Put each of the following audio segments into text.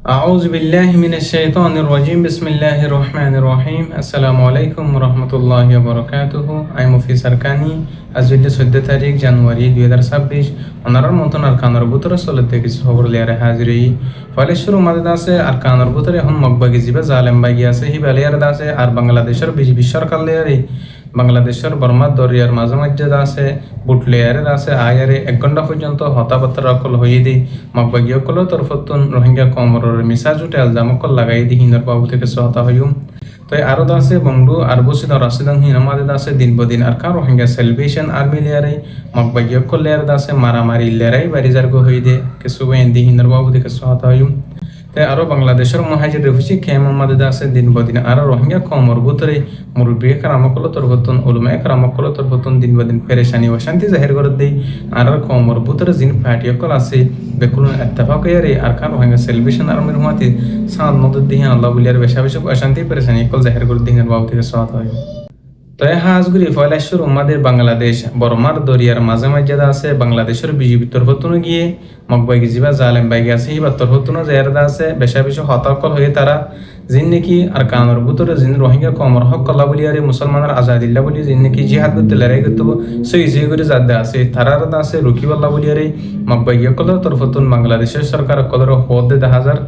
أعوذ بالله من الشيطان الرجيم بسم الله الرحمن الرحيم السلام عليكم ورحمة الله وبركاته আমি মুফিজ সারকানি আজ 14 তারিখ জানুয়ারি 2026 অনারার মতন আরকানের ভিতরে চলতে কিছু খবর লিয়ারে হাজিরি ফলে শুরু মাঝে আছে আরকানের ভিতরে এখন মকবাগি জিবা জালেম বাগি আছে হিবালিয়ার আছে আর বাংলাদেশের বিজেপি সরকার লিয়ারে বাংলাদেশের বর্মা দরিয়ার মাঝে মাঝে আছে বুট লেয়ারের আছে আয়ারে 1 ঘন্টা পর্যন্ত হতাবার্তা রকল হয়ে দি মকবাগি অকল তরফতুন রোহিঙ্গা কমরের মিসাজ উঠে আলজামকল লাগাই দি হিন্দর বাবু থেকে সহতা হইম তো আরো আছে বংডু আর বসিদ রাশিদান হিনামাদে আছে দিন বদিন আর কা রোহিঙ্গা সেলিব্রেশন আর্মি লেয়ারে মকবাগি অকল লেয়ার আছে মারামারি লেয়ারাই বারিজার গো হই দে কিছু এন্দি হিন্দর বাবু থেকে সহতা হইম আরো বাংলাদেশের মহাজির রেফুজি খেমামাদে আছে দিন বদিন আর রোহিঙ্গা কমর ভিতরে মুরব্বী কারামকল তরফতুন উলমা কারামকল তরফতুন দিন বদিন পেরেশানি অশান্তি জাহির করে দেই আর কমর ভিতরে জিন পার্টিসকল আছে বেকুল ইত্তেফাক ইয়ারে আর কার রোহিঙ্গা সেলিব্রেশন আর্মির হুমাতে সাদ মদত দিয়ে আল্লাহ বলিয়ার বেশা বেশি অশান্তি পেরেশানি কল জাহির করে দিন বাবু থেকে সহায়তা হয় তো হাজগুড়ি ফয়লাশ্বর উম্মাদের বাংলাদেশ বর্মার দরিয়ার মাঝে মাঝে আছে বাংলাদেশের বিজেপি তরফতুন গিয়ে মকবাগি জিবা জালেম বাইগে আছে হিবা তরফতুন জায়গা আছে বেশা বেশি হতাকল হয়ে তারা জিন নাকি আর কানোর ভিতরে জিন রোহিঙ্গা কমর হক কল্লা বলি আর মুসলমানের আজাদিল্লা বলি জিন নাকি জিহাদ করতে লড়াই করতে সই করে যাতে আছে তারার আছে রুকিবাল্লা বলি আর মকবাগি কলর তরফতুন বাংলাদেশের সরকার কলর হদ দেখা যার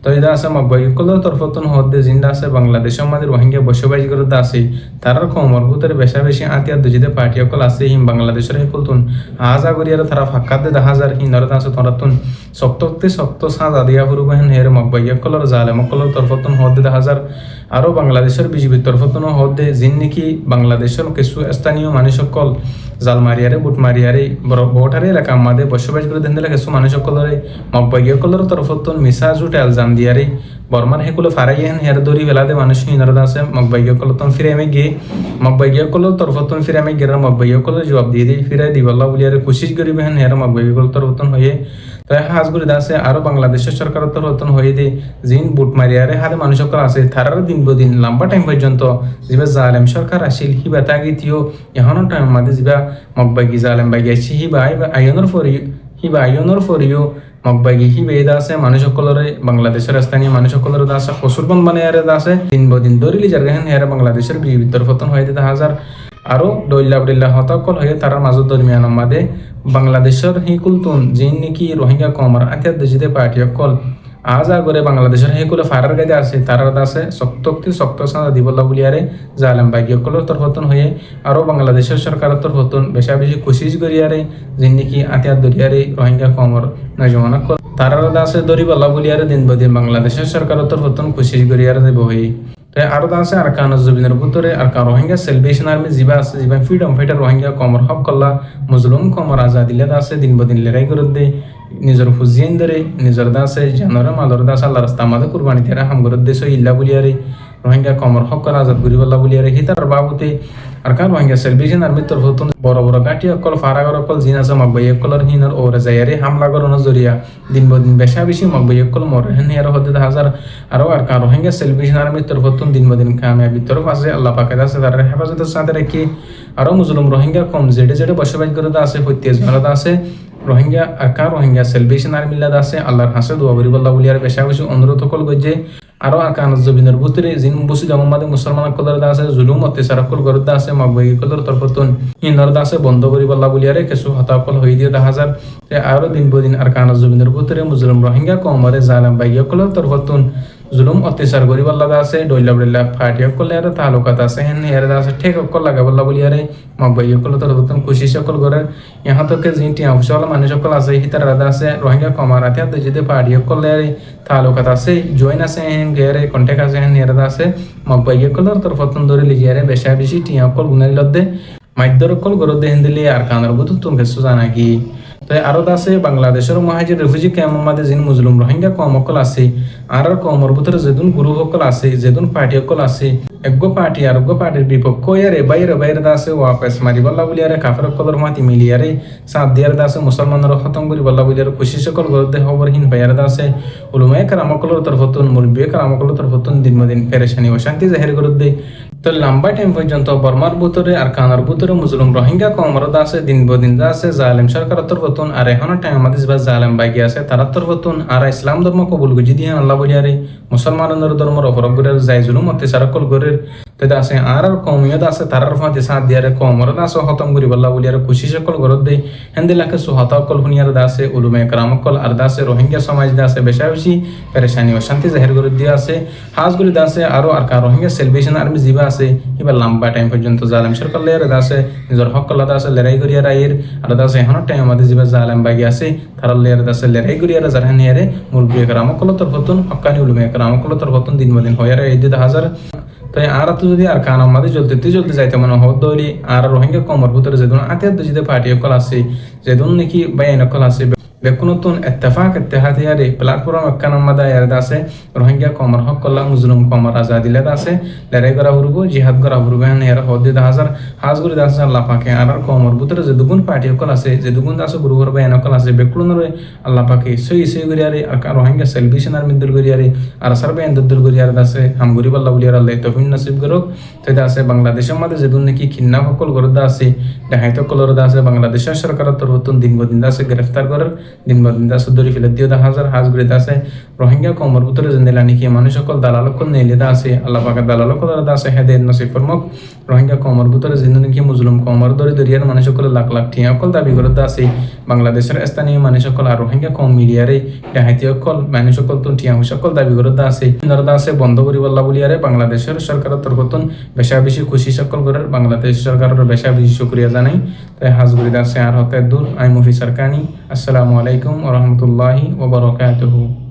তো এটা আছে মকবাগি কলর তরফতুন হদ জিন্দা আছে বাংলাদেশের আমাদের রোহিঙ্গা বসবাস করে আছে তারার কমর ভিতরে বেশা বেশি আতিয়ার দুজিতে পার্টি সকল আছে হিম বাংলাদেশের হেকুলতুন হাজা করিয়ার তারা ফাঁকাতে দেখা যার হিন্দরত আছে তরাতুন শক্ত সাজ আদিয়া ফুরুবাহেন হের মকবাগি কলর জালেম কলর তরফতুন হদে দেখা যার আরো বাংলাদেশের বিজেপির তরফতুন হদে জিন নাকি বাংলাদেশের কিছু স্থানীয় মানুষ সকল জাল মারিয়ারে বুট মারিয়ারে বড়টারে এলাকা আমাদের বসবাস করে দেন দিলে কিছু মানুষ সকলের মকবাগি কলর তরফতুন মিসাজ উঠে আলজাম দিয়ারে বর্মার হেকুলো ফারাইয়েন হের দরি বেলাদে মানুষ হিনরদ আছে মকবাগি কলতন ফিরে আমি গিয়ে মকবাগি কলর তরফতুন ফিরে আমি গেরার মকবাগি কলর জবাব দিয়ে দিই ফিরাই দিবাল্লা বলিয়ারে কোশিশ করিবে হেন হের মকবাগি কল তরফতুন হয়ে তাই হাজগুড়ি আছে আরো বাংলাদেশের সরকারের তরফতুন হয়ে দিয়ে জিন বুট মারিয়ারে হারে মানুষ সকল আছে তারার দিন বদিন লম্বা টাইম পর্যন্ত যিবা জালেম সরকার আসিল হিবা তাগিতিও এখনো টাইম মাঝে যিবা মকবাগি জালেম বাগি আছে হিবা আইয়নর ফরিও মকবাগি হিবে এদা আছে মানুষ সকলের বাংলাদেশের স্থানীয় মানুষ সকলের আছে কসুরবন বানায়ার আছে দিন বদিন দরিলি জারগাহেন হেরা বাংলাদেশের বিজেপির তরফতুন হয়ে দিতে হাজার আরো ডইল্লা হতাকল হয়ে তারা মাজুদ দরমিয়ান মাদে বাংলাদেশের হিকুলতুন জিন নাকি রোহিঙ্গা কমর আতিয়ার দেশিতে পার্টি সকল আজ আগরে বাংলাদেশের হেকুলে ফারার গাইতে আছে তারার আছে শক্ত সাজা দিবল্লা বলিয়ারে জালেম বাগি সকলের তরফতুন হয়ে আরো বাংলাদেশের সরকারের তরফতুন বেশা বেশি কোশিশ করিয়ারে জিন নাকি আতিয়ার দরিয়ারে রোহিঙ্গা কমর নজমানা কল তারার আছে দরিবল্লা বলিয়ারে দিন বদিন বাংলাদেশের সরকারের তরফতুন কোশিশ করিয়ারে যাব হই আরো আছে আর কান জবিনের ভিতরে আর কান রোহিঙ্গা সেলিব্রেশন আর্মি জিবা আছে জিবা ফ্রিডম ফাইটার রোহিঙ্গা কমর হক কল্লা মুজলুম কমর আজাদিলে আছে দিন বদিন লড়াই করে দে নিজের ফুজিয়েন ধরে নিজের দাসে জানরে মালর দাস আল্লাহ রাস্তা আমাদের কুরবানি তেরা হাম করে দেশ ইল্লা বলিয়ারে রোহিঙ্গা কমর হক করা আজাদ করিবল্লা বলিয়ারে হিতার বাবুতে আর কান রোহিঙ্গা সেলিব্রেশন আর্মি তরফতুন বড় বড় গাটি অকল ফারাগর অকল জিন আছে মকবাই অকলর হিনর ওরে যায়ারে হামলা করানোর জরিয়া দিন বদিন বেশা বেশি মকবাই অকল মরে হেন হের হতে হাজার আরো আর কান রোহিঙ্গা সেলিব্রেশন আর্মি তরফতুন দিন বদিন কামিয়াবি তরফ আছে আল্লাহ পাকের আছে তার হেফাজতের সাথে রেখে আরো মুসলিম রোহিঙ্গা কম জেডে বসবাস করে আছে হইতেজ ভারত আছে রোহিঙ্গা আকা রোহিঙ্গা সেলিব্রেশন আর্মিল্লাদ আছে আল্লাহর হাসে দোয়া করিবল্লাহ বলিয়ার বেশা বেশি অনুরোধ কল গজে আরো আকান জবিনের ভিতরে জিন বসিদ আমাদের মুসলমান কলর আছে জুলুম অত্যাচার কল করতে আছে মকবাগি কলর তরফতুন হিন্দর আছে বন্ধ করিবল্লাহ বলিয়ারে কিছু হতাকল হয়ে দিয়ে দেখা যার আরো দিন বদিন আর কান জবিনের ভিতরে মুসলিম রোহিঙ্গা কমরে জালেম বাগি কলর তরফতুন জুলুম অত্যাচার করিবল্লাহ আছে ডইল্লা ফাটি সকল আর তালুকাত আছে হেন হের আছে ঠিক সকল লাগাবল্লাহ বলিয়ারে মকবাগি সকল তরফতুন খুশি সকল করে ইহা থেকে জিনটি অবসল মানুষ সকল আছে হিতার রাধা আছে রোহিঙ্গা কমার আতে যদি পাহাড়ি সকল তালুকাত আছে জয়েন আছে হেন গেরে কন্টেক্ট আছে হেন হের আছে মকবাগি সকলের তরফতুন ধরে লিজিয়ারে বেশা বেশি টিয়া সকল গুনাই লদ্দে মাধ্যর সকল গরদ হেন দিলে আর কানার বুতুন কিছু জানা কি তাই আরো আছে বাংলাদেশের মহাজির রেফুজি ক্যাম্পে জিন মুসলিম রোহিঙ্গা কম সকল আছে আর কমর ভিতরে যেদুন গুরু সকল আছে যেদুন পার্টি সকল আছে একগো পার্টি আর পার্টির বিপক্ষ ইয়ারে বাইরে আছে ওয়াপস মারিবল্লা বলিয়ারে কাফের সকলের মাতি মিলিয়ারে সাথ দিয়ার আছে মুসলমানের খতম করিবল্লা বলিয়ারে খুশি সকল গরদে খবরহীন ভাইয়ার আছে উলুমায়ে কারামকলের তরফতুন মুরব্বিয়ে কারামকলের তরফতুন দিন মদিন পেরেশানি অশান্তি জাহির করে দেয় তো লম্বা টাইম পর্যন্ত বর্মার ভিতরে আর কানার ভিতরে মুসলিম রোহিঙ্গা কমরদ আছে দিন বদিন আছে জালেম সরকার তরফতুন আর এখন টাইম আমাদের বা জালেম বাগি আছে তারা তরফতুন আর ইসলাম ধর্ম কবুল গুজি দিয়ে আল্লাহ বলিয়ারে মুসলমানদের ধর্ম অপরাধ করে যাই জুলুম অত্যাচারকল করে তাই আছে আর কমিয়ত আছে তারার ফাঁতে সাথ দিয়ারে কমরদ আছে হতম করি বল্লা বলিয়ারে খুশি সকল ঘরত দেই হেন্দিলাকে সুহতাকল হুনিয়ার দাসে উলুমে কারামকল আর দাসে রোহিঙ্গা সমাজ দাসে বেশা বেশি পেরেশানি ও শান্তি জাহির করে দিয়ে আছে হাজগুলি দাসে আরো আর কার রোহিঙ্গা সেলিব্রেশন আর্মি জিবা আছে এবার লম্বা টাইম পর্যন্ত জালেম সরকার লেয়ার দাসে নিজের হক কল্লা দাসে লড়াই করিয়ার আইয়ের আর দাসে এখন টাইম আমাদের জিবা জালেম বাগি আছে তারা লেয়ার দাসে লড়াই করিয়ার জারহানিয়ারে মুরব্বী কারামকল তরফতুন হকানি উলুমে কারামকল তরফতুন দিন বদিন হইয়ারে এই 2000 তো আর তো যদি আর কান আমাদের চলতে যাইতে মনে হত দলি আর রোহিঙ্গা কমর ভিতরে যেদিন আতিয়ার যদি পার্টি অকল আছে যেদিন নাকি বাইন অকল আছে বেকুনতুন ইত্তেফাক ইত্তেহাদিয়ারে প্ল্যাটফর্ম একখান আমাদা ইয়ারদ আছে রোহিঙ্গা কমর হক কল্লা মুসলিম কমর আজাদিলে আছে লড়াই করা হরবো জিহাদ করা হরবো হ্যাঁ এর হদ্দে 1000 হাজগুরি দাস আল্লাহ পাকে আর কমর ভিতরে যে দুগুণ পার্টি অকল আছে যে দুগুণ দাস গ্রুপর বাইন অকল আছে বেকুনরে আল্লাহ পাকে সই গরিয়ারে আর রোহিঙ্গা সেলিব্রেশন আর মিদুল গরিয়ারে আর সার বাইন দুল গরিয়ার দাসে হাম গরিব আল্লাহ বলিয়ার আল্লাহ তৌফিক নসিব করুক তো দাসে বাংলাদেশের মধ্যে যেদিন নাকি খিন্না সকল গরদা আছে দেখাইতো কলর দাসে বাংলাদেশের সরকারের তরফতুন দিন বদিন দাসে গ্রেফতার করার দিন বদিন দাসে দরি ফেলে দিয়ে 1000 হাজগুরি দাসে রোহিঙ্গা কমর ভিতরে জেন্দেলা নাকি মানুষ সকল দালালকল নেইলে দাসে আল্লাহ পাকে দালালকল দাসে হেদের নসিব ফরমক রোহিঙ্গা কমর ভিতরে যেদিন নাকি মুসলিম কমর দরিয়ার মানুষ সকল লাখ লাখ টিয়া অকল দাবি করতে আছে বাংলাদেশের স্থানীয় মানুষ সকল আর রোহিঙ্গা কম মিলিয়ারে দেখাইতে অকল মানুষ সকল তো টিয়া সকল দাবি করতে আছে দাসে বন্ধ করি বল্লা বলিয়ারে বাংলাদেশের সরকারের তরফতুন বেশা বেশি খুশি সকল করার বাংলাদেশ সরকারের বেশা বেশি শুক্রিয়া জানাই তাই হাজগুরি দাসে আর হতে দূর আই মুফি সরকানি আসসালামু আলাইকুম ওয়া রাহমাতুল্লাহি ওয়া বারাকাতুহু।